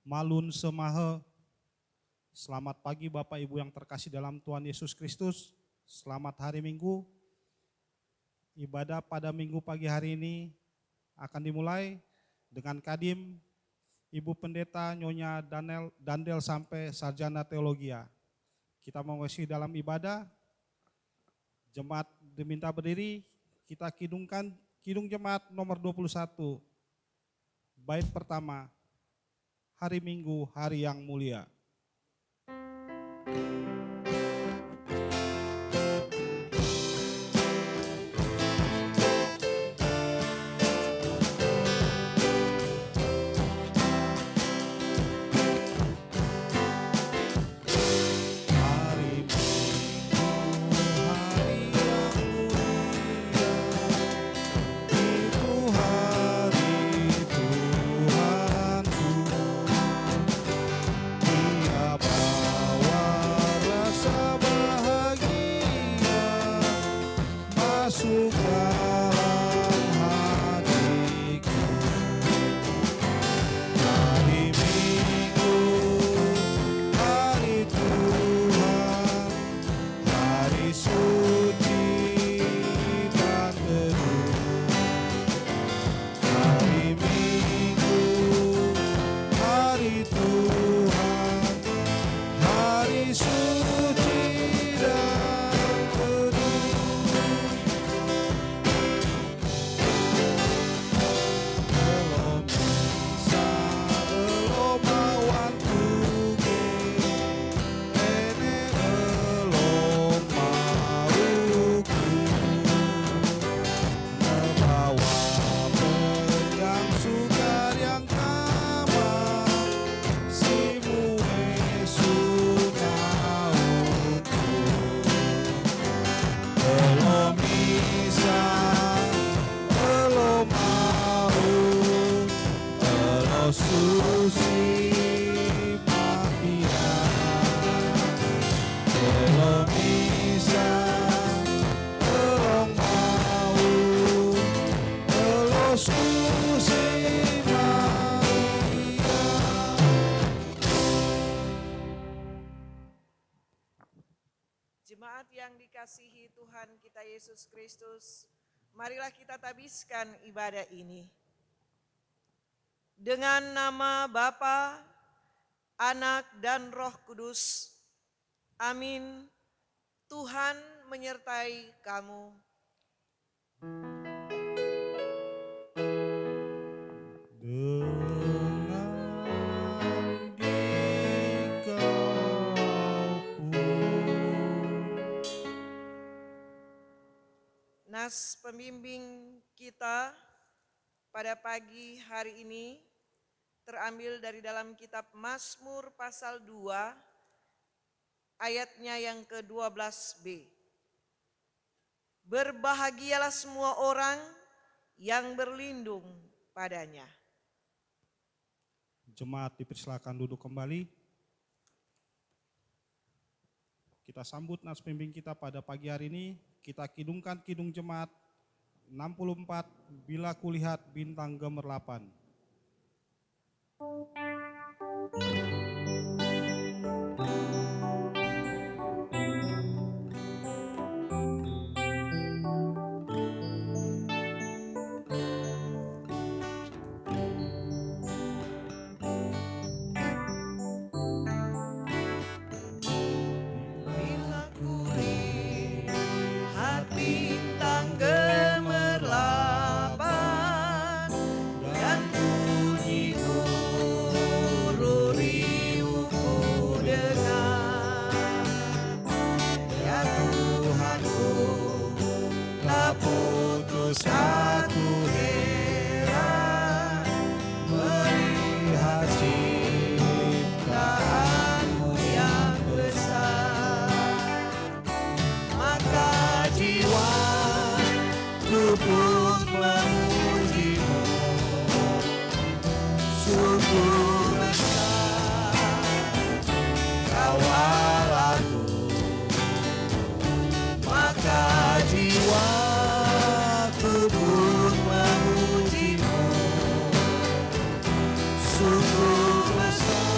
Malun Semahe. Selamat pagi Bapak Ibu yang terkasih dalam Tuhan Yesus Kristus. Selamat hari Minggu. Ibadah pada Minggu pagi hari ini akan dimulai dengan Kadim Ibu Pendeta Nyonya Dandel sampai Sarjana Teologia. Kita mengawasi dalam ibadah. Jemaat diminta berdiri, kita kidungkan Kidung Jemaat nomor 21. Bait pertama, hari Minggu, hari yang mulia. Jemaat yang dikasihi Tuhan kita Yesus Kristus, marilah kita tabiskan ibadah ini. Dengan nama Bapa, Anak dan Roh Kudus. Amin. Tuhan menyertai kamu. Nas pembimbing kita pada pagi hari ini terambil dari dalam kitab Mazmur pasal 2 ayatnya yang ke-12b. Berbahagialah semua orang yang berlindung padanya. Jemaat dipersilakan duduk kembali. Kita sambut nas pembimbing kita pada pagi hari ini. Kita kidungkan Kidung Jemaat 64, Bila Kulihat Bintang Gemerlapan. Sungguh besar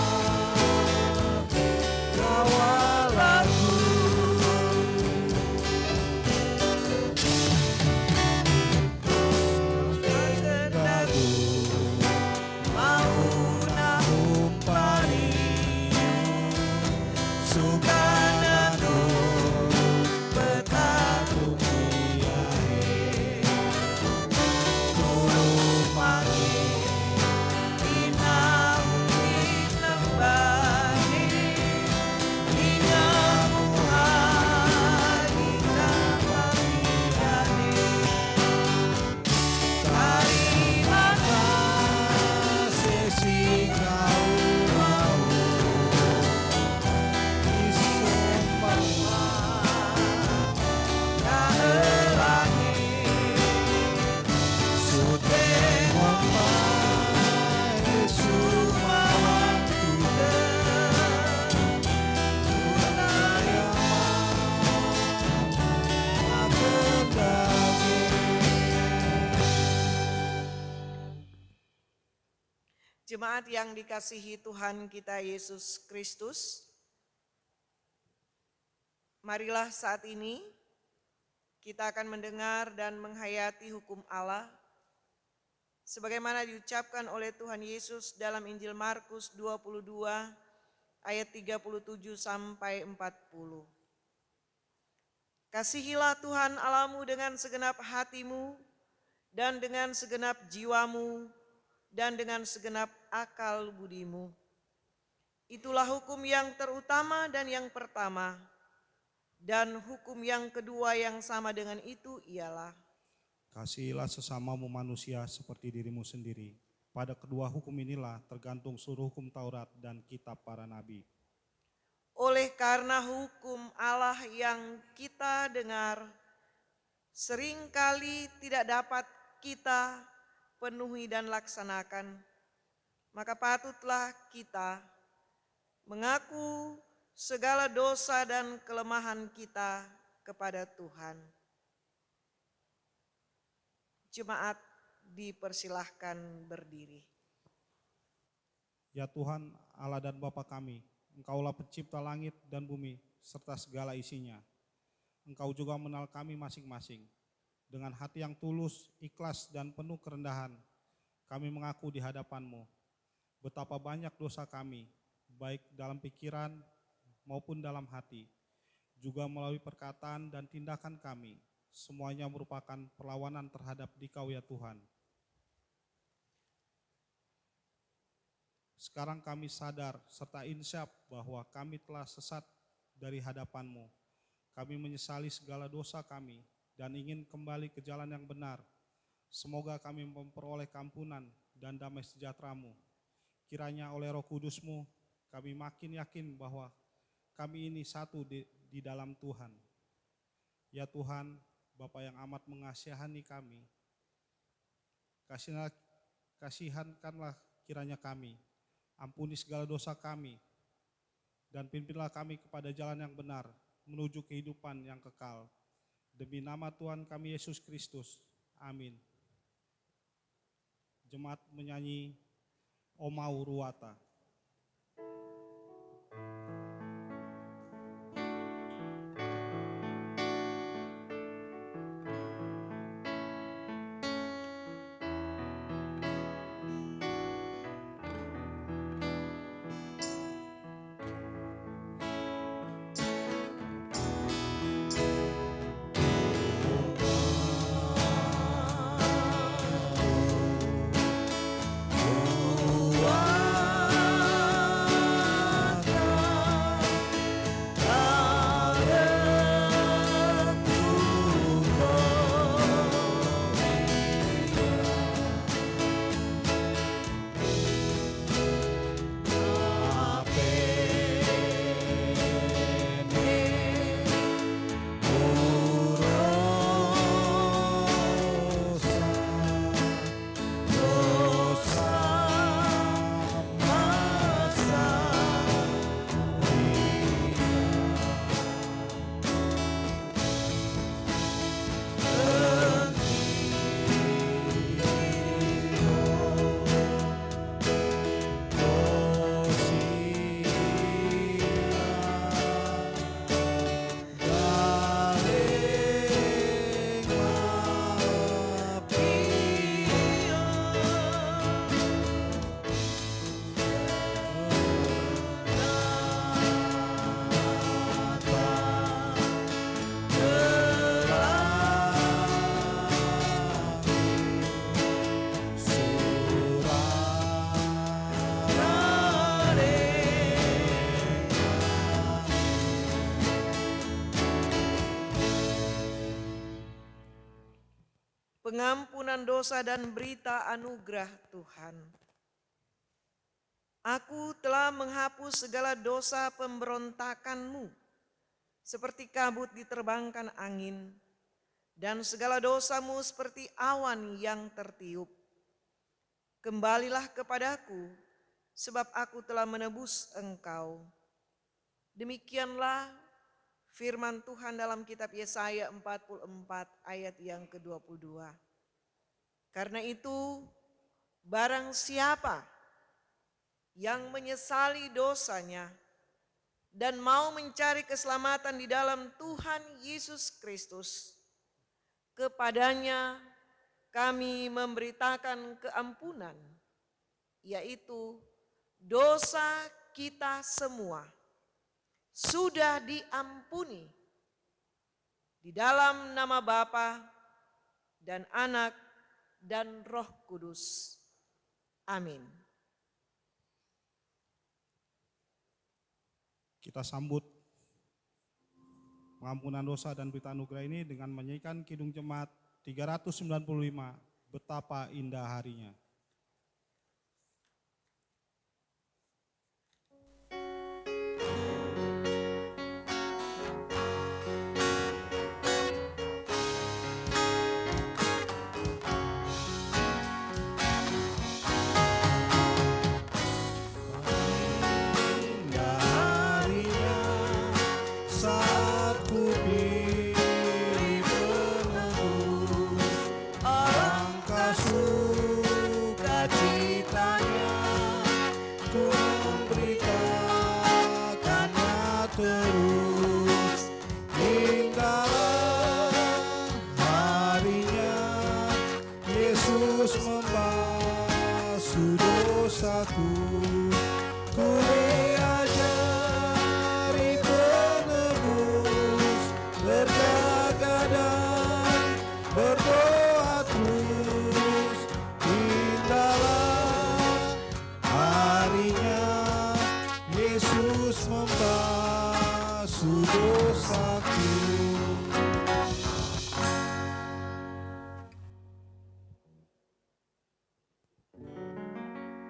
Jemaat yang dikasihi Tuhan kita Yesus Kristus, marilah saat ini kita akan mendengar dan menghayati hukum Allah sebagaimana diucapkan oleh Tuhan Yesus dalam Injil Markus 22 ayat 37 sampai 40. Kasihilah Tuhan Allahmu dengan segenap hatimu dan dengan segenap jiwamu dan dengan segenap akal budimu. Itulah hukum yang terutama dan yang pertama. Dan hukum yang kedua yang sama dengan itu ialah, kasihilah sesamamu manusia seperti dirimu sendiri. Pada kedua hukum inilah tergantung seluruh hukum Taurat dan kitab para nabi. oleh karena hukum Allah yang kita dengar seringkali tidak dapat kita penuhi dan laksanakan, maka patutlah kita mengaku segala dosa dan kelemahan kita kepada Tuhan. Jemaat dipersilahkan berdiri. Ya Tuhan, Allah dan Bapa kami, Engkaulah pencipta langit dan bumi serta segala isinya. Engkau juga mengenal kami masing-masing. Dengan hati yang tulus, ikhlas dan penuh kerendahan, kami mengaku di hadapan-Mu betapa banyak dosa kami, baik dalam pikiran maupun dalam hati, juga melalui perkataan dan tindakan kami. Semuanya merupakan perlawanan terhadap Dikau ya Tuhan. Sekarang kami sadar serta insyaf bahwa kami telah sesat dari hadapan-Mu. Kami menyesali segala dosa kami dan ingin kembali ke jalan yang benar. Semoga kami memperoleh kampunan dan damai sejahtera-Mu. Kiranya oleh Roh Kudus-Mu kami makin yakin bahwa kami ini satu di dalam Tuhan. Ya Tuhan, Bapa yang amat mengasihani kami, kasihankanlah kiranya kami, ampuni segala dosa kami, dan pimpinlah kami kepada jalan yang benar, menuju kehidupan yang kekal. Demi nama Tuhan kami Yesus Kristus. Amin. Jemaat menyanyi O Mau Ruata. Pengampunan dosa dan berita anugerah Tuhan. Aku telah menghapus segala dosa pemberontakanmu, seperti kabut diterbangkan angin, dan segala dosamu seperti awan yang tertiup. Kembalilah kepadaku, sebab aku telah menebus engkau. Demikianlah firman Tuhan dalam kitab Yesaya 44 ayat yang ke-22. Karena itu, barang siapa yang menyesali dosanya dan mau mencari keselamatan di dalam Tuhan Yesus Kristus, kepadanya kami memberitakan keampunan, yaitu dosa kita semua sudah diampuni di dalam nama Bapa dan Anak dan Roh Kudus. Amin. Kita sambut pengampunan dosa dan berita anugerah ini dengan menyanyikan Kidung Jemaat 395, Betapa Indah Harinya.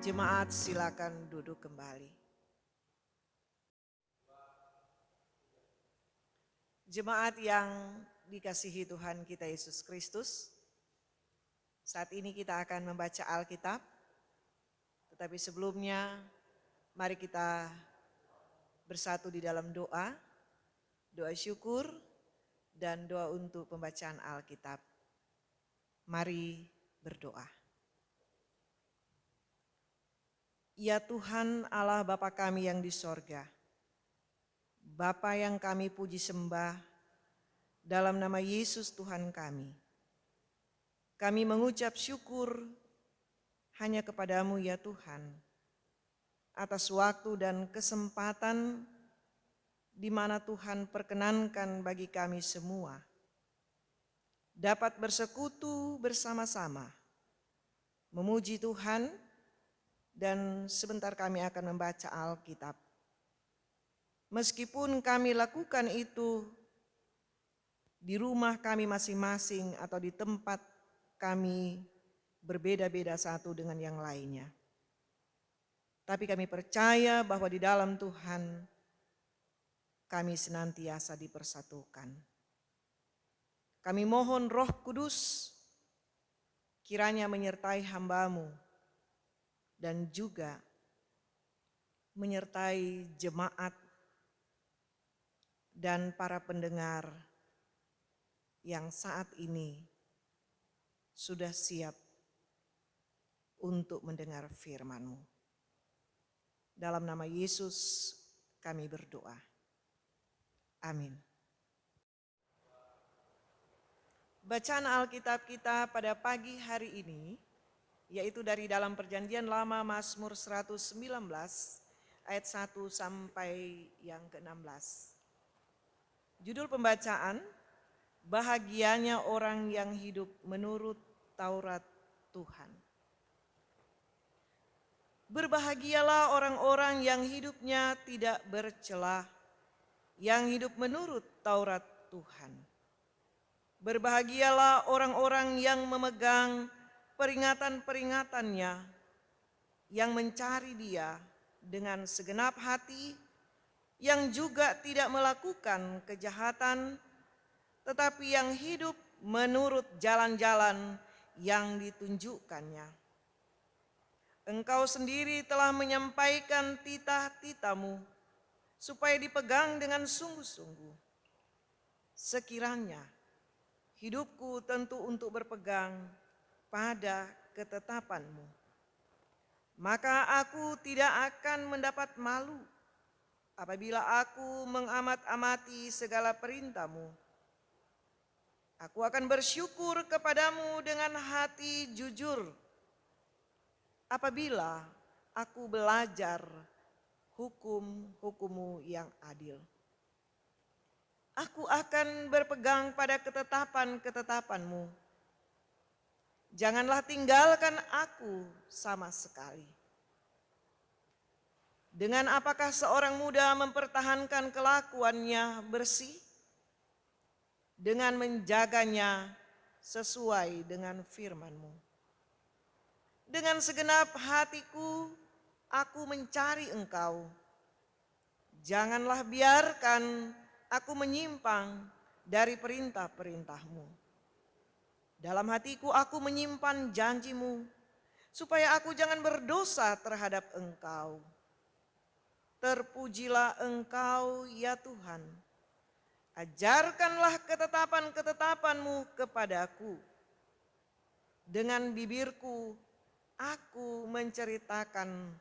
Jemaat silakan duduk kembali. Jemaat yang dikasihi Tuhan kita Yesus Kristus, saat ini kita akan membaca Alkitab, tetapi sebelumnya mari kita bersatu di dalam doa, doa syukur dan doa untuk pembacaan Alkitab. Mari berdoa. Ya Tuhan Allah Bapa kami yang di sorga, Bapa yang kami puji sembah dalam nama Yesus Tuhan kami. Kami mengucap syukur hanya kepadamu ya Tuhan, atas waktu dan kesempatan di mana Tuhan perkenankan bagi kami semua dapat bersekutu bersama-sama, memuji Tuhan. Dan sebentar kami akan membaca Alkitab. Meskipun kami lakukan itu di rumah kami masing-masing atau di tempat kami berbeda-beda satu dengan yang lainnya. Tapi kami percaya bahwa di dalam Tuhan kami senantiasa dipersatukan. Kami mohon Roh Kudus kiranya menyertai hamba-Mu dan juga menyertai jemaat dan para pendengar yang saat ini sudah siap untuk mendengar firman-Mu. Dalam nama Yesus kami berdoa. Amin. Bacaan Alkitab kita pada pagi hari ini yaitu dari dalam Perjanjian Lama Mazmur 119 ayat 1 sampai yang ke-16. Judul pembacaan, bahagianya orang yang hidup menurut Taurat Tuhan. Berbahagialah orang-orang yang hidupnya tidak bercela, yang hidup menurut Taurat Tuhan. Berbahagialah orang-orang yang memegang peringatan-peringatannya, yang mencari Dia dengan segenap hati, yang juga tidak melakukan kejahatan, tetapi yang hidup menurut jalan-jalan yang ditunjukkannya. Engkau sendiri telah menyampaikan titah-titah-Mu supaya dipegang dengan sungguh-sungguh. Sekiranya hidupku tentu untuk berpegang pada ketetapan-Mu. maka aku tidak akan mendapat malu apabila aku mengamat-amati segala perintah-Mu. Aku akan bersyukur kepadamu dengan hati jujur apabila aku belajar hukum-hukum-Mu yang adil. Aku akan berpegang pada ketetapan-ketetapan-Mu. Janganlah tinggalkan aku sama sekali. Dengan apakah seorang muda mempertahankan kelakuannya bersih? Dengan menjaganya sesuai dengan firman-Mu. Dengan segenap hatiku aku mencari Engkau. Janganlah biarkan aku menyimpang dari perintah-perintah-Mu. Dalam hatiku aku menyimpan janji-Mu, supaya aku jangan berdosa terhadap Engkau. Terpujilah Engkau ya Tuhan. Ajarkanlah ketetapan-ketetapan-Mu kepadaku. Dengan bibirku aku menceritakan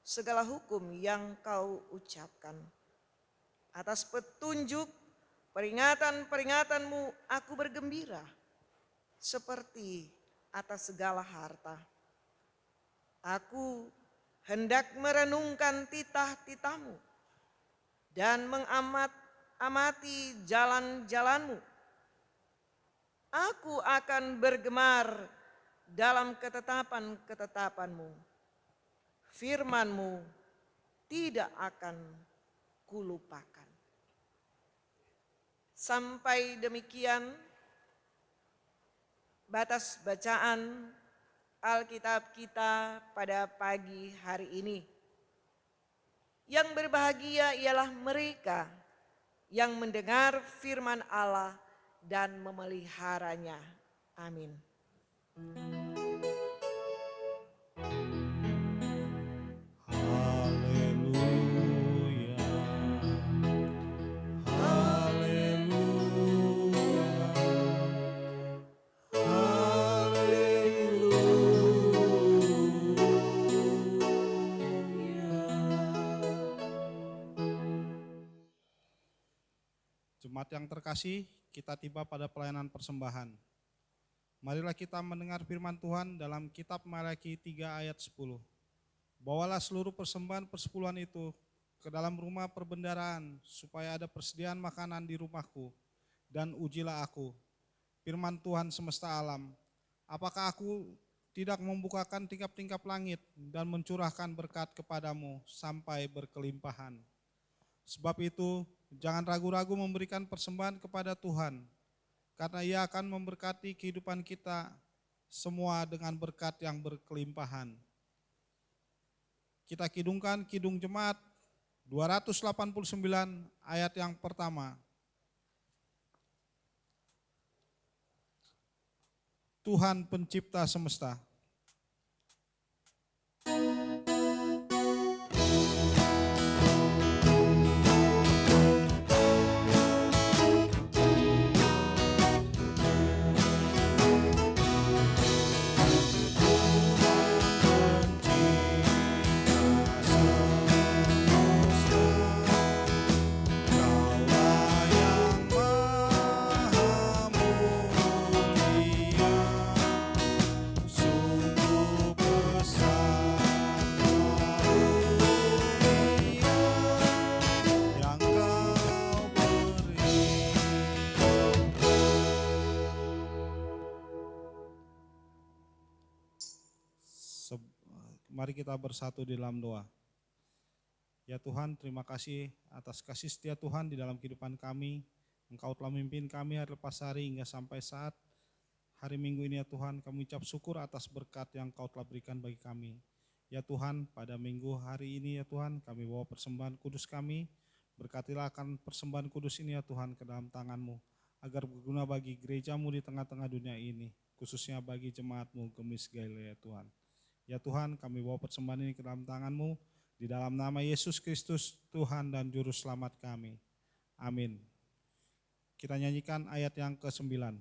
segala hukum yang Kau ucapkan. Atas petunjuk peringatan-peringatan-Mu aku bergembira, seperti atas segala harta. Aku hendak merenungkan titah-titah-Mu dan mengamati jalan-jalan-Mu. Aku akan bergemar dalam ketetapan-ketetapan-Mu. Firman-Mu tidak akan kulupakan. Sampai demikian batas bacaan Alkitab kita pada pagi hari ini. Yang berbahagia ialah mereka yang mendengar firman Allah dan memeliharanya. Amin. Jemaat yang terkasih, kita tiba pada pelayanan persembahan. Marilah kita mendengar firman Tuhan dalam kitab Malaki 3 ayat 10. Bawalah seluruh persembahan persepuluhan itu ke dalam rumah perbendaharaan, supaya ada persediaan makanan di rumahku, dan ujilah aku. Firman Tuhan semesta alam, apakah aku tidak membukakan tingkap-tingkap langit dan mencurahkan berkat kepadamu sampai berkelimpahan? Sebab itu, jangan ragu-ragu memberikan persembahan kepada Tuhan, karena Ia akan memberkati kehidupan kita semua dengan berkat yang berkelimpahan. Kita kidungkan Kidung Jemaat 289 ayat yang pertama. Tuhan pencipta semesta. Mari kita bersatu di dalam doa. Ya Tuhan, terima kasih atas kasih setia Tuhan di dalam kehidupan kami. Engkau telah memimpin kami hari lepas hari hingga sampai saat hari Minggu ini ya Tuhan. Kami ucap syukur atas berkat yang Engkau telah berikan bagi kami. Ya Tuhan, pada minggu hari ini ya Tuhan, kami bawa persembahan kudus kami. Berkatilah akan persembahan kudus ini ya Tuhan ke dalam tangan-Mu, agar berguna bagi gereja-Mu di tengah-tengah dunia ini, khususnya bagi jemaat-Mu Gemis Galilea ya Tuhan. Ya Tuhan, kami bawa persembahan ini ke dalam tangan-Mu, di dalam nama Yesus Kristus, Tuhan dan Juru Selamat kami. Amin. Kita nyanyikan ayat yang ke-9.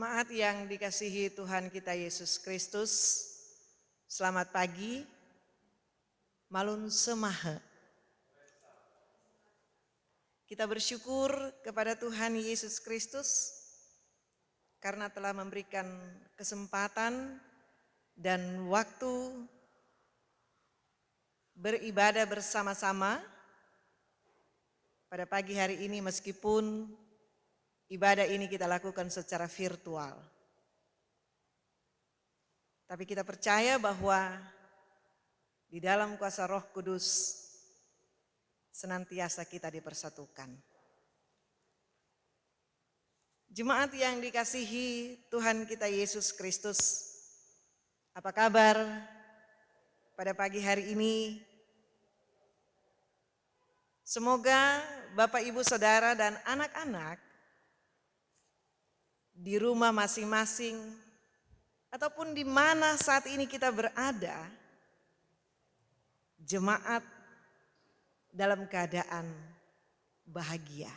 Jemaat yang dikasihi Tuhan kita Yesus Kristus, selamat pagi, Malun Semahe. Kita bersyukur kepada Tuhan Yesus Kristus karena telah memberikan kesempatan dan waktu beribadah bersama-sama pada pagi hari ini, meskipun ibadah ini kita lakukan secara virtual. Tapi kita percaya bahwa di dalam kuasa Roh Kudus senantiasa kita dipersatukan. Jemaat yang dikasihi Tuhan kita Yesus Kristus, apa kabar pada pagi hari ini? Semoga Bapak, Ibu, Saudara, dan anak-anak di rumah masing-masing ataupun di mana saat ini kita berada, jemaat dalam keadaan bahagia.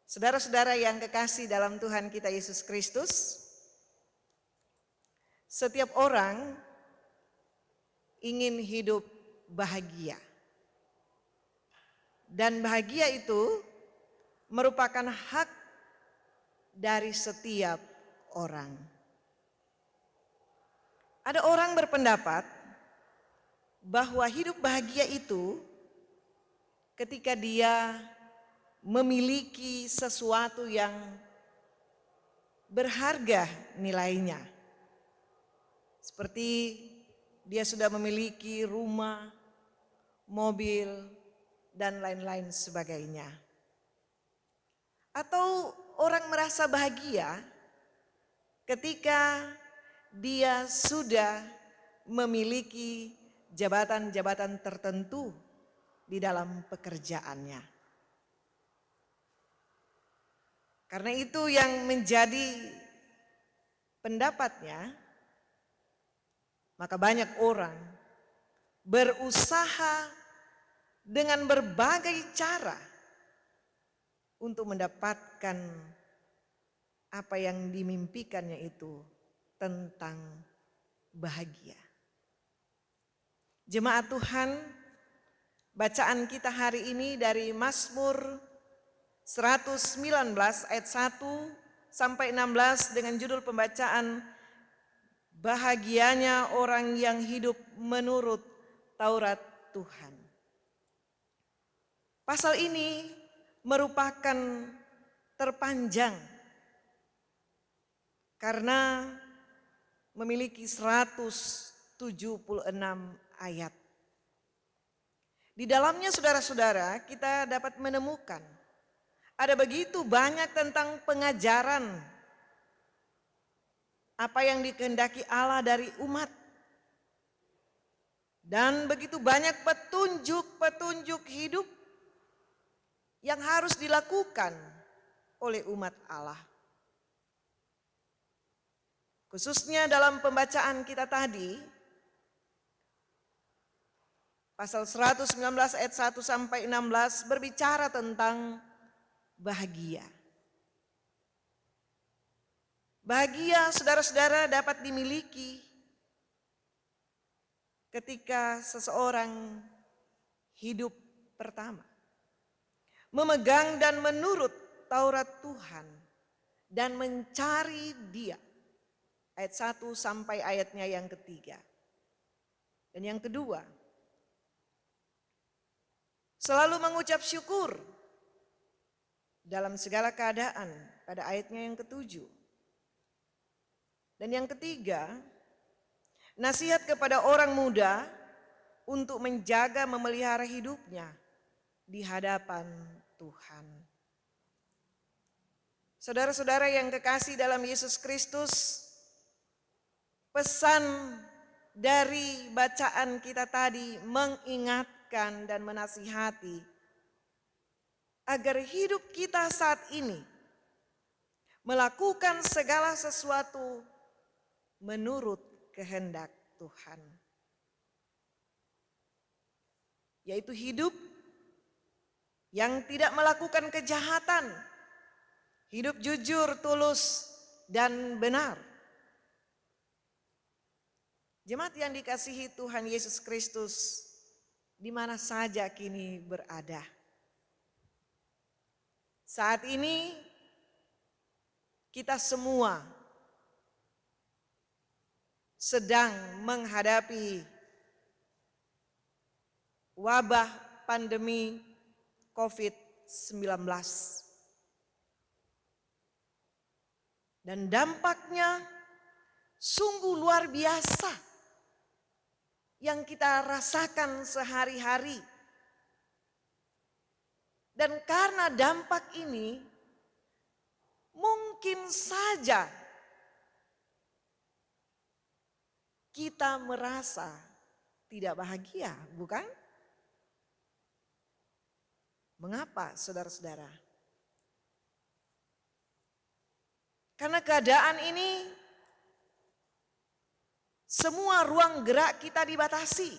Saudara-saudara yang kekasih dalam Tuhan kita Yesus Kristus, setiap orang ingin hidup bahagia. Dan bahagia itu merupakan hak dari setiap orang. Ada orang berpendapat bahwa hidup bahagia itu ketika dia memiliki sesuatu yang berharga nilainya. Seperti dia sudah memiliki rumah, mobil, dan lain-lain sebagainya. Atau orang merasa bahagia ketika dia sudah memiliki jabatan-jabatan tertentu di dalam pekerjaannya. Karena itu yang menjadi pendapatnya, maka banyak orang berusaha dengan berbagai cara untuk mendapatkan apa yang dimimpikannya itu tentang bahagia. Jemaat Tuhan, bacaan kita hari ini dari Mazmur 119 ayat 1 sampai 16 dengan judul pembacaan bahagianya orang yang hidup menurut Taurat Tuhan. Pasal ini merupakan terpanjang karena memiliki 176 ayat. Di dalamnya saudara-saudara kita dapat menemukan ada begitu banyak tentang pengajaran apa yang dikehendaki Allah dari umat. Dan begitu banyak petunjuk-petunjuk hidup yang harus dilakukan oleh umat Allah. Khususnya dalam pembacaan kita tadi, pasal 119 ayat 1 sampai 16 berbicara tentang bahagia. Bahagia saudara-saudara dapat dimiliki ketika seseorang hidup pertama memegang dan menurut Taurat Tuhan dan mencari Dia. Ayat 1 sampai ayatnya yang ketiga. Dan yang kedua, selalu mengucap syukur dalam segala keadaan pada ayatnya yang ketujuh. Dan yang ketiga, nasihat kepada orang muda untuk menjaga memelihara hidupnya di hadapan Tuhan. Saudara-saudara yang kekasih dalam Yesus Kristus, pesan dari bacaan kita tadi mengingatkan dan menasihati agar hidup kita saat ini melakukan segala sesuatu menurut kehendak Tuhan. Yaitu hidup yang tidak melakukan kejahatan, hidup jujur, tulus, dan benar. Jemaat yang dikasihi Tuhan Yesus Kristus, di mana saja kini berada. Saat ini kita semua sedang menghadapi wabah pandemi COVID-19. Dan dampaknya sungguh luar biasa yang kita rasakan sehari-hari. Dan karena dampak ini mungkin saja kita merasa tidak bahagia, bukan? Mengapa, saudara-saudara? Karena keadaan ini semua ruang gerak kita dibatasi.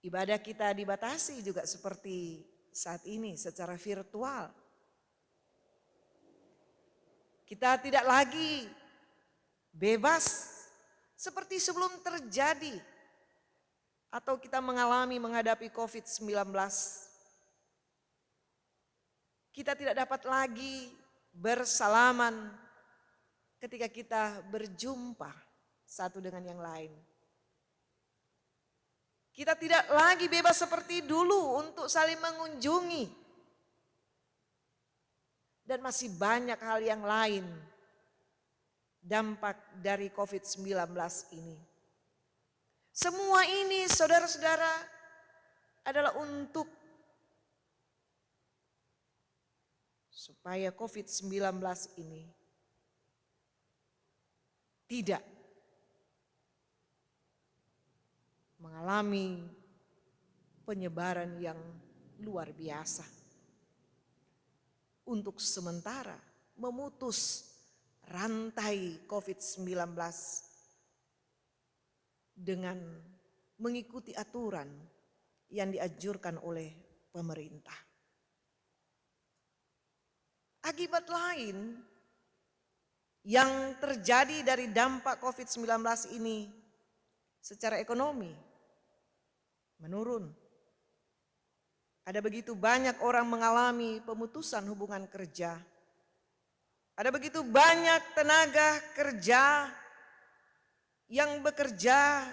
Ibadah kita dibatasi juga seperti saat ini secara virtual. Kita tidak lagi bebas seperti sebelum terjadi atau kita menghadapi COVID-19. Kita tidak dapat lagi bersalaman ketika kita berjumpa satu dengan yang lain. Kita tidak lagi bebas seperti dulu untuk saling mengunjungi. Dan masih banyak hal yang lain dampak dari COVID-19 ini. Semua ini saudara-saudara adalah untuk supaya COVID-19 ini tidak mengalami penyebaran yang luar biasa. Untuk sementara memutus rantai COVID-19 dengan mengikuti aturan yang dianjurkan oleh pemerintah. Akibat lain yang terjadi dari dampak COVID-19 ini secara ekonomi menurun. Ada begitu banyak orang mengalami pemutusan hubungan kerja. Ada begitu banyak tenaga kerja yang bekerja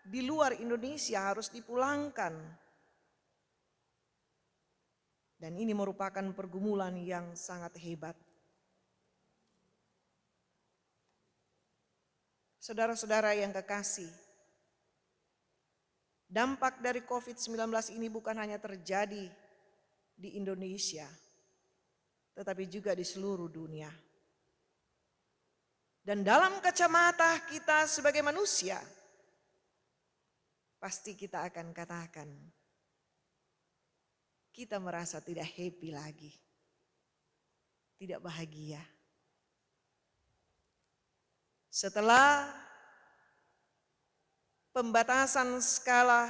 di luar Indonesia harus dipulangkan. Dan ini merupakan pergumulan yang sangat hebat. Saudara-saudara yang kekasih, dampak dari COVID-19 ini bukan hanya terjadi di Indonesia, tetapi juga di seluruh dunia. Dan dalam kacamata kita sebagai manusia, pasti kita akan katakan, kita merasa tidak happy lagi, tidak bahagia. Setelah pembatasan skala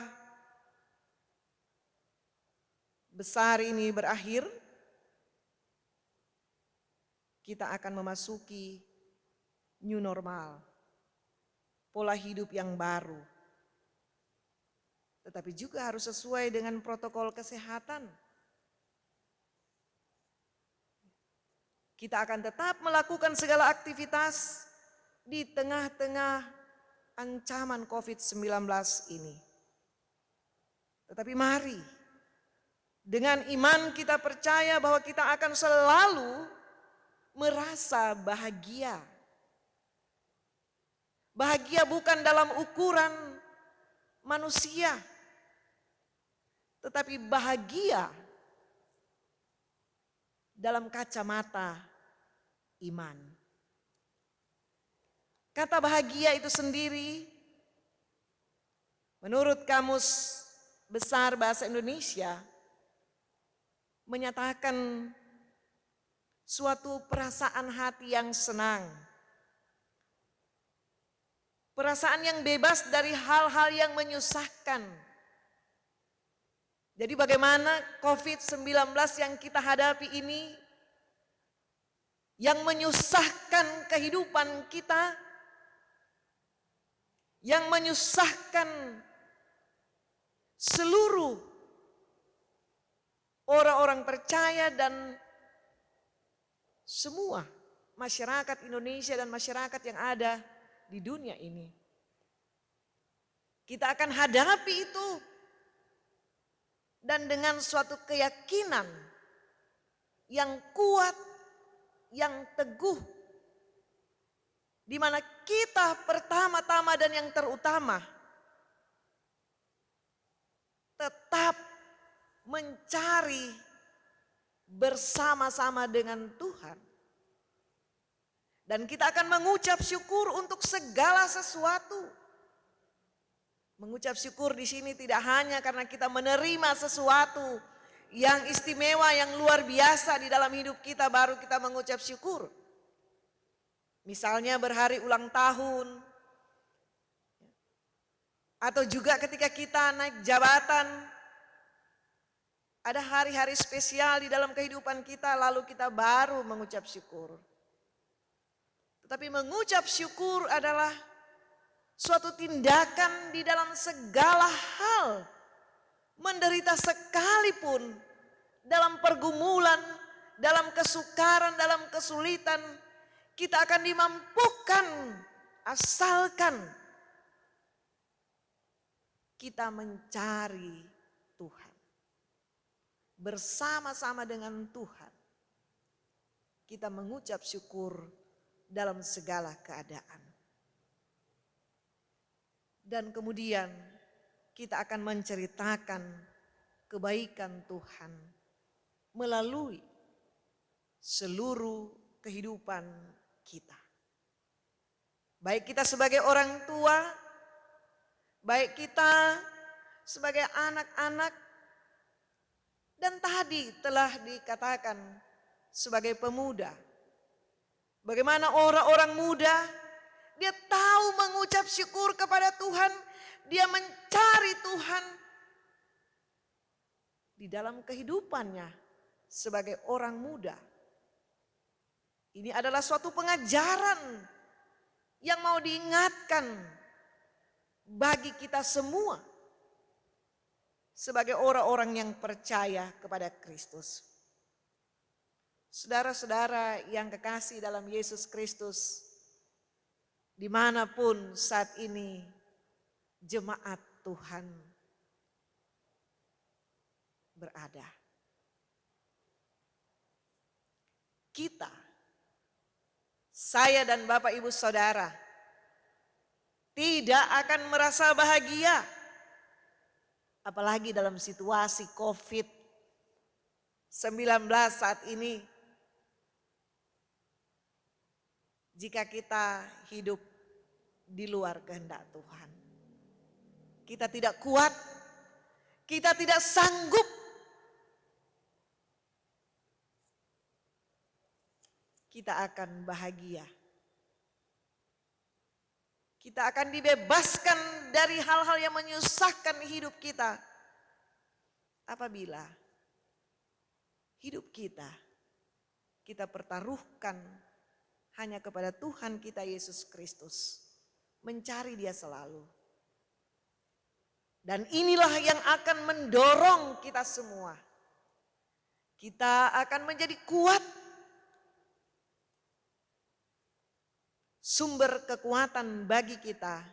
besar ini berakhir, kita akan memasuki new normal, pola hidup yang baru. Tetapi juga harus sesuai dengan protokol kesehatan. Kita akan tetap melakukan segala aktivitas di tengah-tengah ancaman COVID-19 ini. Tetapi mari, dengan iman kita percaya bahwa kita akan selalu merasa bahagia. Bahagia bukan dalam ukuran manusia, tetapi bahagia dalam kacamata iman. Kata bahagia itu sendiri menurut Kamus Besar Bahasa Indonesia menyatakan suatu perasaan hati yang senang. Perasaan yang bebas dari hal-hal yang menyusahkan. Jadi bagaimana COVID-19 yang kita hadapi ini yang menyusahkan kehidupan kita, yang menyusahkan seluruh orang-orang percaya dan semua masyarakat Indonesia dan masyarakat yang ada di dunia ini. Kita akan hadapi itu dan dengan suatu keyakinan yang kuat, yang teguh, di mana kita pertama-tama dan yang terutama tetap mencari bersama-sama dengan Tuhan. Dan kita akan mengucap syukur untuk segala sesuatu. Mengucap syukur di sini tidak hanya karena kita menerima sesuatu yang istimewa, yang luar biasa di dalam hidup kita baru kita mengucap syukur. Misalnya berhari ulang tahun, atau juga ketika kita naik jabatan, ada hari-hari spesial di dalam kehidupan kita lalu kita baru mengucap syukur. Tetapi mengucap syukur adalah suatu tindakan di dalam segala hal. Menderita sekalipun, dalam pergumulan, dalam kesukaran, dalam kesulitan, kita akan dimampukan asalkan kita mencari Tuhan. Bersama-sama dengan Tuhan, kita mengucap syukur dalam segala keadaan. Dan kemudian kita akan menceritakan kebaikan Tuhan melalui seluruh kehidupan kita. Baik kita sebagai orang tua, baik kita sebagai anak-anak, dan tadi telah dikatakan sebagai pemuda. Bagaimana orang-orang muda, dia tahu mengucap syukur kepada Tuhan, dia mencari Tuhan di dalam kehidupannya sebagai orang muda. Ini adalah suatu pengajaran yang mau diingatkan bagi kita semua sebagai orang-orang yang percaya kepada Kristus. Saudara-saudara yang kekasih dalam Yesus Kristus, dimanapun saat ini jemaat Tuhan berada, kita, saya dan Bapak Ibu Saudara, tidak akan merasa bahagia, apalagi dalam situasi COVID-19 saat ini, jika kita hidup di luar kehendak Tuhan. Kita tidak kuat, kita tidak sanggup. Kita akan bahagia. Kita akan dibebaskan dari hal-hal yang menyusahkan hidup kita. Apabila hidup kita pertaruhkan hanya kepada Tuhan kita Yesus Kristus. Mencari Dia selalu. Dan inilah yang akan mendorong kita semua. Kita akan menjadi kuat. Sumber kekuatan bagi kita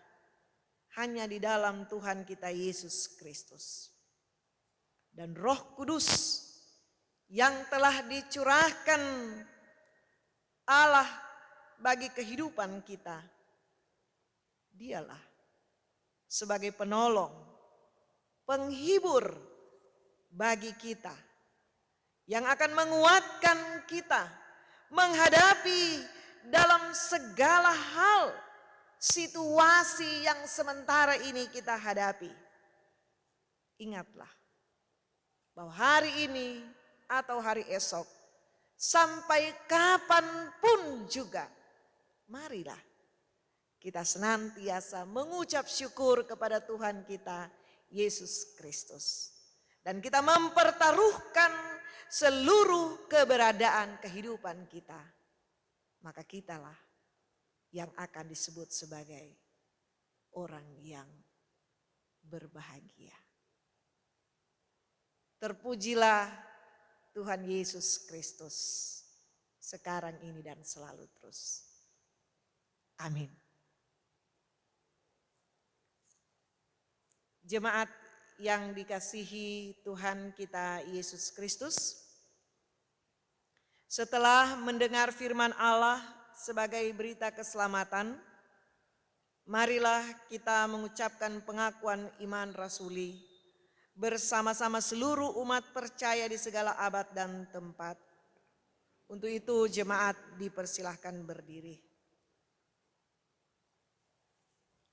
hanya di dalam Tuhan kita Yesus Kristus. Dan Roh Kudus yang telah dicurahkan Allah bagi kehidupan kita, Dialah sebagai penolong, penghibur bagi kita yang akan menguatkan kita menghadapi dalam segala hal situasi yang sementara ini kita hadapi. Ingatlah bahwa hari ini atau hari esok, sampai kapanpun juga, marilah kita senantiasa mengucap syukur kepada Tuhan kita Yesus Kristus. Dan kita mempertaruhkan seluruh keberadaan kehidupan kita maka kitalah yang akan disebut sebagai orang yang berbahagia. Terpujilah Tuhan Yesus Kristus sekarang ini dan selalu terus. Amin. Jemaat yang dikasihi Tuhan kita Yesus Kristus, setelah mendengar firman Allah sebagai berita keselamatan, marilah kita mengucapkan pengakuan iman rasuli bersama-sama seluruh umat percaya di segala abad dan tempat. Untuk itu jemaat dipersilahkan berdiri.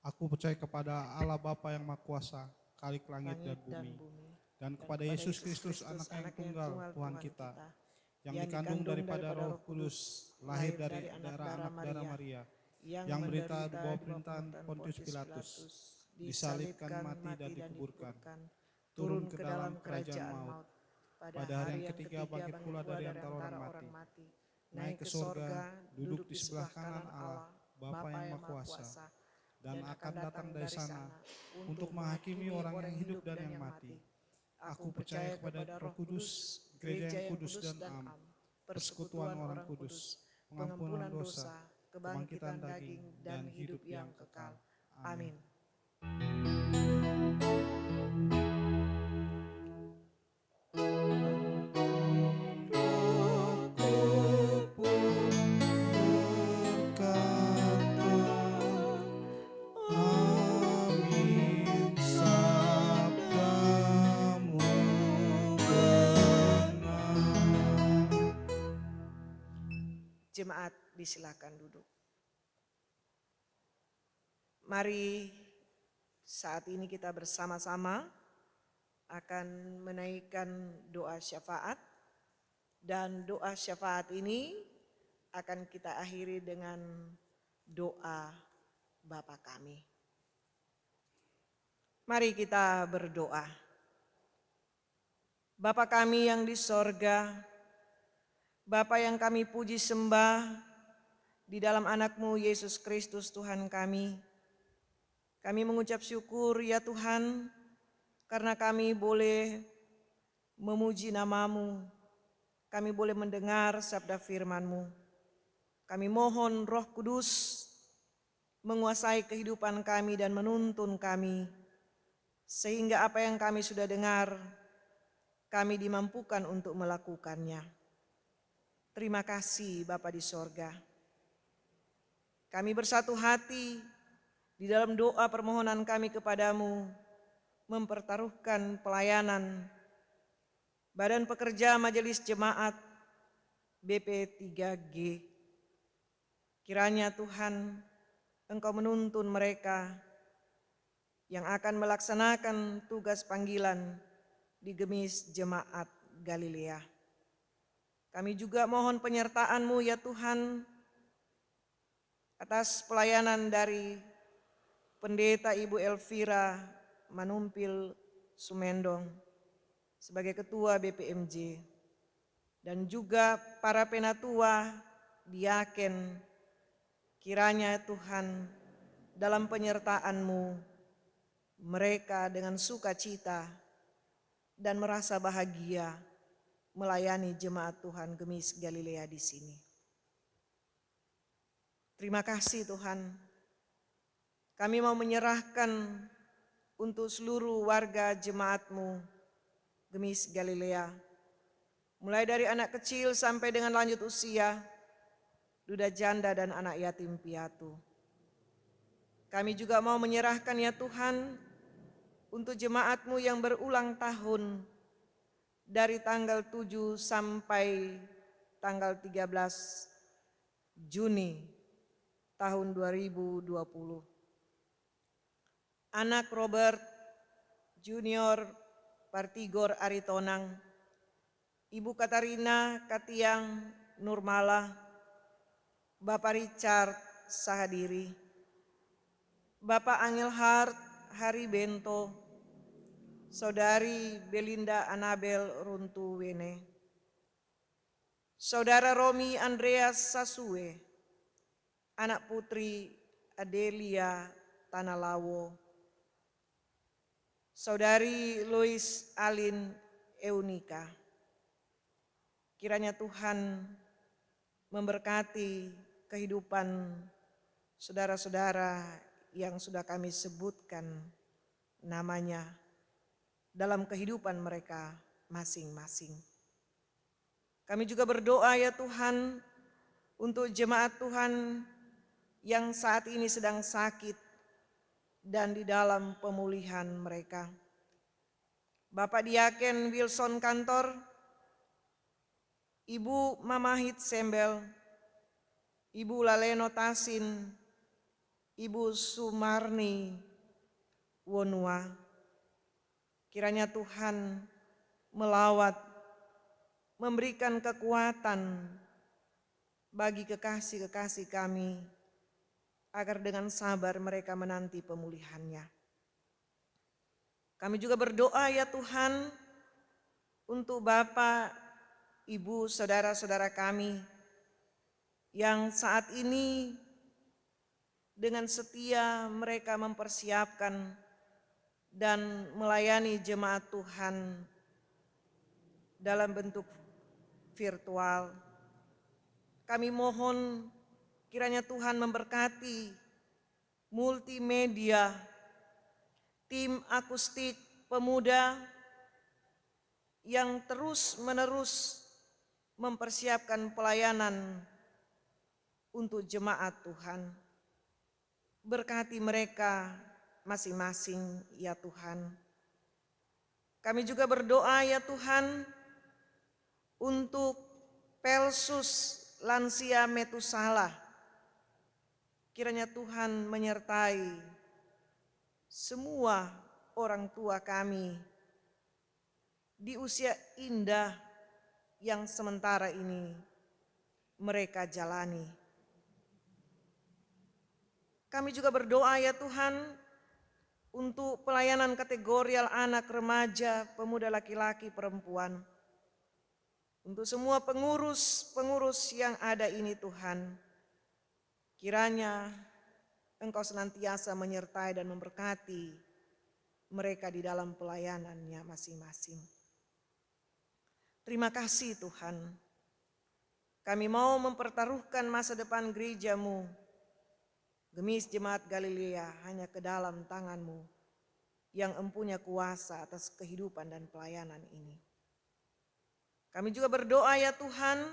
Aku percaya kepada Allah Bapa yang Maha Kuasa, Khalik langit dan bumi, dan kepada Yesus Kristus, Anak yang tunggal, Tuhan kita, yang dikandung daripada Roh Kudus, lahir dari anak darah Maria, yang menderita di bawah pemerintahan Pontius Pilatus, disalibkan, mati dan dikuburkan, turun ke dalam kerajaan maut, pada hari yang ketiga bangkit pula dari antara orang mati, naik ke sorga, duduk di sebelah kanan Allah, Bapa yang Maha Kuasa, dan akan datang dari sana untuk menghakimi orang yang hidup dan yang mati. Aku percaya kepada Roh Kudus, gereja yang kudus dan am, persekutuan orang kudus, pengampunan dosa, kebangkitan daging, dan hidup yang kekal. Amin. Jemaat disilakan duduk. Mari saat ini kita bersama-sama akan menaikkan doa syafaat, dan doa syafaat ini akan kita akhiri dengan doa Bapa kami. Mari kita berdoa. Bapa kami yang di sorga, Bapa yang kami puji sembah di dalam anak-Mu Yesus Kristus Tuhan kami mengucap syukur ya Tuhan karena kami boleh memuji nama-Mu, kami boleh mendengar sabda firman-Mu. Kami mohon Roh Kudus menguasai kehidupan kami dan menuntun kami, sehingga apa yang kami sudah dengar, kami dimampukan untuk melakukannya. Terima kasih Bapa di sorga. Kami bersatu hati di dalam doa permohonan kami kepadamu, mempertaruhkan pelayanan Badan Pekerja Majelis Jemaat BP3G. Kiranya Tuhan, Engkau menuntun mereka yang akan melaksanakan tugas panggilan di Gemis Jemaat Galilea. Kami juga mohon penyertaan-Mu ya Tuhan atas pelayanan dari Pendeta Ibu Elvira Manumpil Sumendong sebagai Ketua BPMJ, dan juga para penatua, diaken. Kiranya Tuhan dalam penyertaan-Mu mereka dengan sukacita dan merasa bahagia melayani jemaat Tuhan Gemis Galilea di sini. Terima kasih Tuhan. Kami mau menyerahkan untuk seluruh warga jemaat-Mu Gemis Galilea, mulai dari anak kecil sampai dengan lanjut usia, duda janda dan anak yatim piatu. Kami juga mau menyerahkan ya Tuhan untuk jemaat-Mu yang berulang tahun dari tanggal 7 sampai tanggal 13 Juni tahun 2020. Anak Robert Junior Partigor Aritonang, Ibu Katarina Katiang Nurmala, Bapak Richard Sahadiri, Bapak Angel Hart Hari Bento, Saudari Belinda Anabel Runtuwene, Saudara Romi Andreas Sasue, anak putri Adelia Tanalawo, Saudari Lois Alin Eunika. Kiranya Tuhan memberkati kehidupan saudara-saudara yang sudah kami sebutkan namanya dalam kehidupan mereka masing-masing. Kami juga berdoa ya Tuhan untuk jemaat Tuhan yang saat ini sedang sakit dan di dalam pemulihan mereka. Bapak Diaken Wilson Kantor, Ibu Mamahit Sembel, Ibu Laleno Tasin, Ibu Sumarni Wonua. Kiranya Tuhan melawat, memberikan kekuatan bagi kekasih-kekasih kami, agar dengan sabar mereka menanti pemulihannya. Kami juga berdoa ya Tuhan untuk Bapak, Ibu, saudara-saudara kami yang saat ini dengan setia mereka mempersiapkan dan melayani jemaat Tuhan dalam bentuk virtual. Kami mohon kiranya Tuhan memberkati multimedia, tim akustik pemuda yang terus-menerus mempersiapkan pelayanan untuk jemaat Tuhan. Berkati mereka masing-masing ya Tuhan. Kami juga berdoa ya Tuhan untuk Pelsus Lansia Metusala. Kiranya Tuhan menyertai semua orang tua kami di usia indah yang sementara ini mereka jalani. Kami juga berdoa ya Tuhan untuk pelayanan kategorial anak, remaja, pemuda, laki-laki, perempuan. Untuk semua pengurus yang ada ini Tuhan, kiranya Engkau senantiasa menyertai dan memberkati mereka di dalam pelayanannya masing-masing. Terima kasih Tuhan. Kami mau mempertaruhkan masa depan gereja-Mu, Gemis Jemaat Galilea, hanya ke dalam tangan-Mu yang empunya kuasa atas kehidupan dan pelayanan ini. Kami juga berdoa ya Tuhan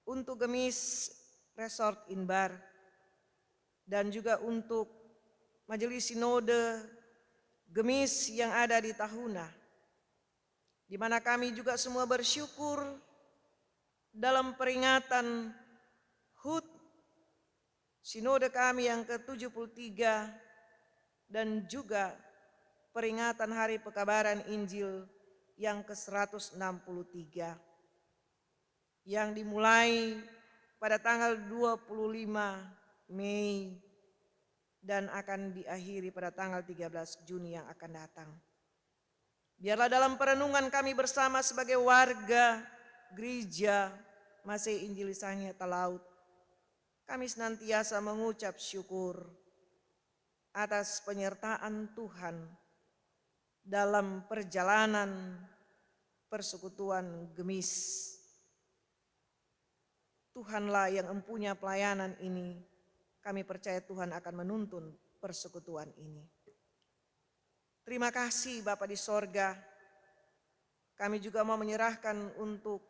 untuk Gemis Resort Inbar dan juga untuk Majelis Sinode Gemis yang ada di Tahuna, di mana kami juga semua bersyukur dalam peringatan HUT Sinode kami yang ke-73 dan juga peringatan Hari Pekabaran Injil yang ke-163 yang dimulai pada tanggal 25 Mei dan akan diakhiri pada tanggal 13 Juni yang akan datang. Biarlah dalam perenungan kami bersama sebagai warga gereja Masih Injili Sangya Talaut, kami senantiasa mengucap syukur atas penyertaan Tuhan dalam perjalanan persekutuan Gemis. Tuhanlah yang empunya pelayanan ini. Kami percaya Tuhan akan menuntun persekutuan ini. Terima kasih Bapa di sorga. Kami juga mau menyerahkan untuk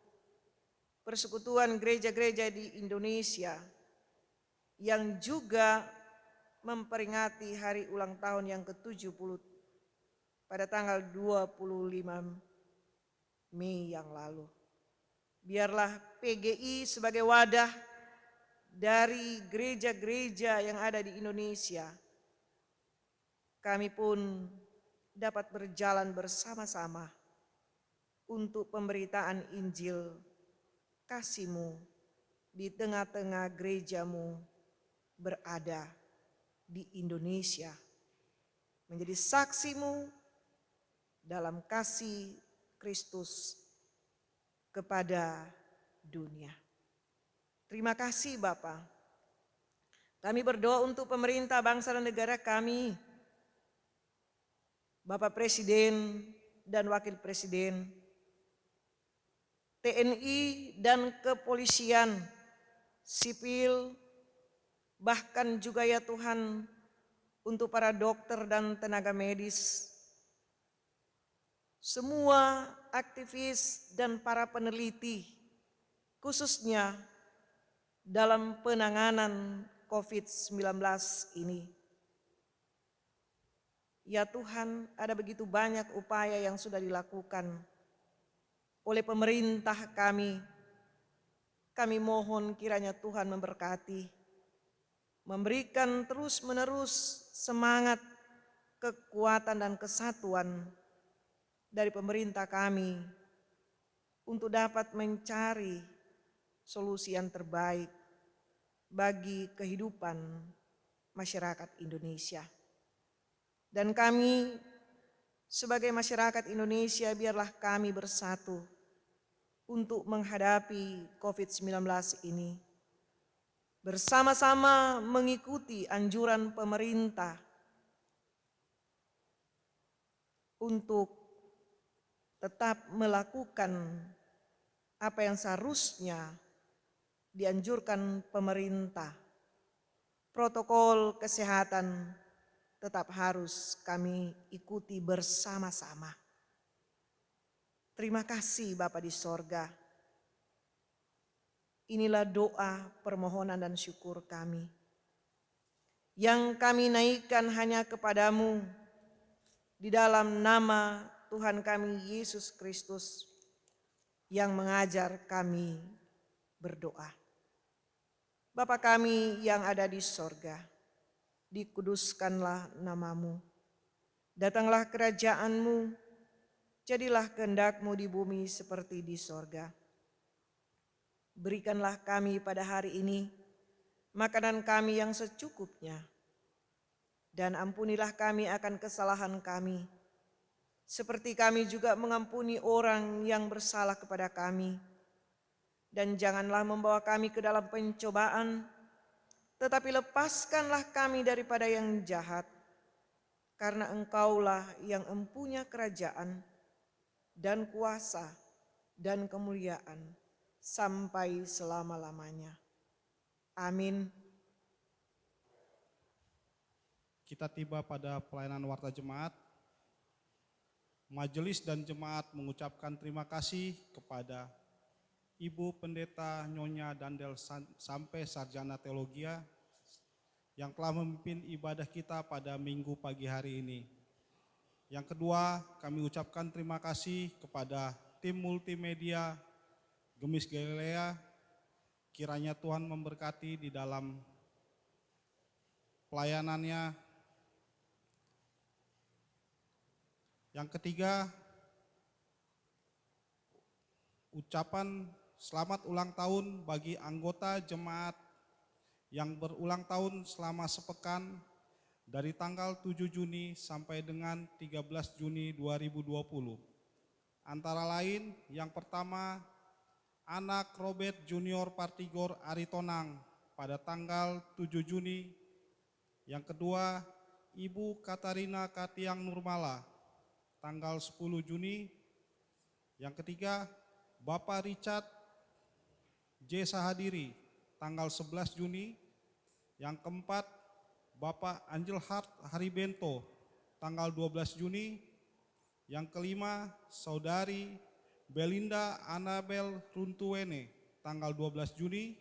persekutuan gereja-gereja di Indonesia yang juga memperingati hari ulang tahun yang ke-70 pada tanggal 25 Mei yang lalu. Biarlah PGI sebagai wadah dari gereja-gereja yang ada di Indonesia, kami pun dapat berjalan bersama-sama untuk pemberitaan Injil kasih-Mu di tengah-tengah gereja-Mu berada di Indonesia, menjadi saksi-Mu dalam kasih Kristus kepada dunia. Terima kasih Bapa. Kami berdoa untuk pemerintah bangsa dan negara kami, Bapak Presiden dan Wakil Presiden, TNI dan kepolisian, sipil, bahkan juga ya Tuhan untuk para dokter dan tenaga medis, semua aktivis dan para peneliti, khususnya dalam penanganan COVID-19 ini. Ya Tuhan, ada begitu banyak upaya yang sudah dilakukan oleh pemerintah kami. Kami mohon kiranya Tuhan memberkati, memberikan terus-menerus semangat, kekuatan dan kesatuan dari pemerintah kami untuk dapat mencari solusi yang terbaik bagi kehidupan masyarakat Indonesia. Dan kami sebagai masyarakat Indonesia, biarlah kami bersatu untuk menghadapi COVID-19 ini. Bersama-sama mengikuti anjuran pemerintah untuk tetap melakukan apa yang seharusnya dianjurkan pemerintah. Protokol kesehatan tetap harus kami ikuti bersama-sama. Terima kasih Bapa di sorga. Inilah doa, permohonan dan syukur kami, yang kami naikkan hanya kepadamu di dalam nama Tuhan kami Yesus Kristus yang mengajar kami berdoa. Bapa kami yang ada di sorga, dikuduskanlah namamu. Datanglah kerajaanmu, jadilah kehendak-Mu di bumi seperti di sorga. Berikanlah kami pada hari ini makanan kami yang secukupnya, dan ampunilah kami akan kesalahan kami, seperti kami juga mengampuni orang yang bersalah kepada kami. Dan janganlah membawa kami ke dalam pencobaan, tetapi lepaskanlah kami daripada yang jahat, karena Engkaulah yang empunya kerajaan dan kuasa dan kemuliaan sampai selama-lamanya. Amin. Kita tiba pada pelayanan warta jemaat. Majelis dan jemaat mengucapkan terima kasih kepada Ibu Pendeta Nyonya Dandel sampai Sarjana Teologia yang telah memimpin ibadah kita pada minggu pagi hari ini. Yang kedua, kami ucapkan terima kasih kepada tim multimedia Gemis Galilea. Kiranya Tuhan memberkati di dalam pelayanannya. Yang ketiga, ucapan selamat ulang tahun bagi anggota jemaat yang berulang tahun selama sepekan dari tanggal 7 Juni sampai dengan 13 Juni 2020. Antara lain, yang pertama, anak Robert Junior Partigor Aritonang pada tanggal 7 Juni. Yang kedua, Ibu Katarina Katiang Nurmala tanggal 10 Juni. Yang ketiga, Bapak Richard J. Sahadiri tanggal 11 Juni. Yang keempat, Bapak Angel Hart Haribento tanggal 12 Juni. Yang kelima, Saudari Belinda Anabel Runtuwene tanggal 12 Juni.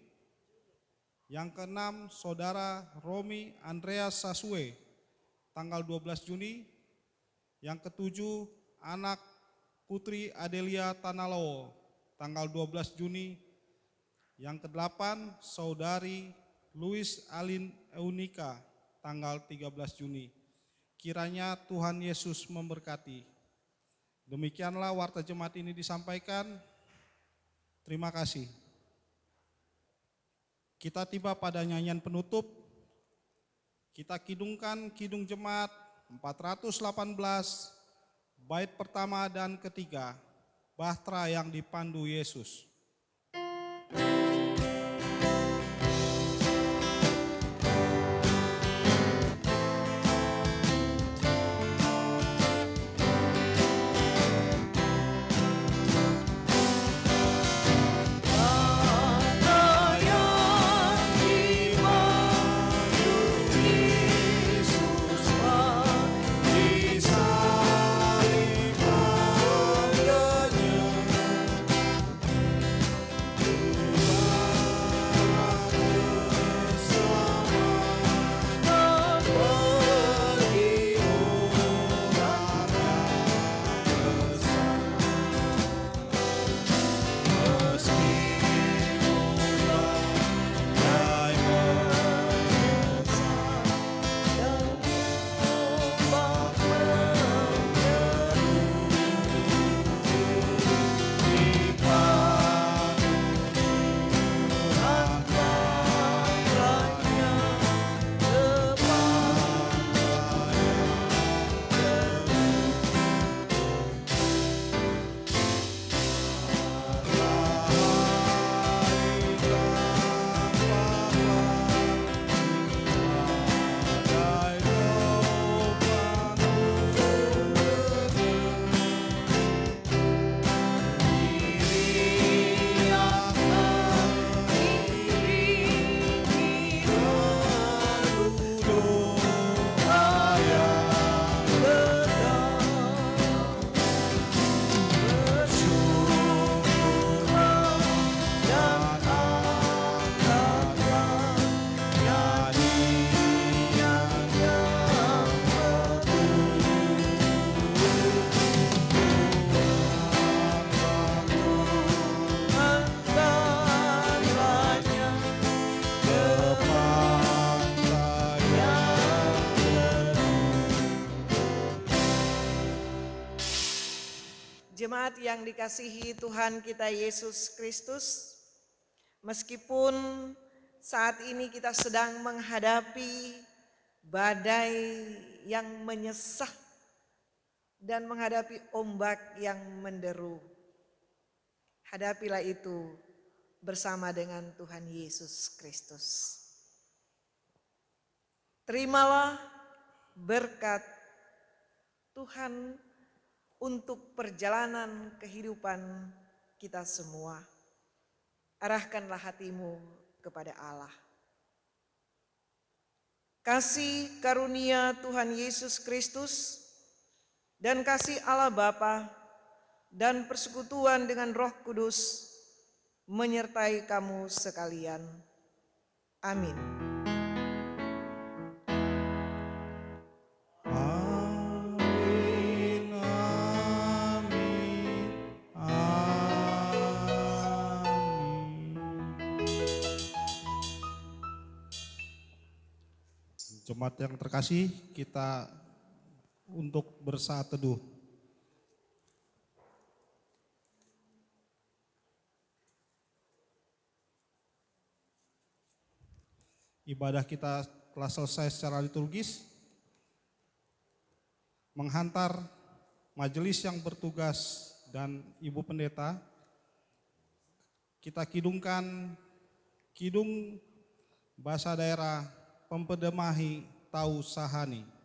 Yang keenam, Saudara Romi Andreas Sasue tanggal 12 Juni. Yang ketujuh, anak Putri Adelia Tanalowo tanggal 12 Juni. Yang kedelapan, Saudari Louis Alin Eunika tanggal 13 Juni. Kiranya Tuhan Yesus memberkati. Demikianlah warta jemaat ini disampaikan. Terima kasih. Kita tiba pada nyanyian penutup. Kita kidungkan kidung jemaat 418, bait pertama dan ketiga, Bahtera yang dipandu Yesus. Jemaat yang dikasihi Tuhan kita Yesus Kristus, meskipun saat ini kita sedang menghadapi badai yang menyesah dan menghadapi ombak yang menderu, hadapilah itu bersama dengan Tuhan Yesus Kristus. Terimalah berkat Tuhan untuk perjalanan kehidupan kita semua. Arahkanlah hatimu kepada Allah. Kasih karunia Tuhan Yesus Kristus dan kasih Allah Bapa dan persekutuan dengan Roh Kudus menyertai kamu sekalian. Amin. Jemaat yang terkasih, kita untuk bersaat teduh. Ibadah kita telah selesai secara liturgis. Menghantar majelis yang bertugas dan Ibu Pendeta, kita kidungkan kidung bahasa daerah Pempedemahi Tau Sahani.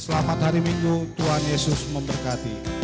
Selamat hari Minggu, Tuhan Yesus memberkati.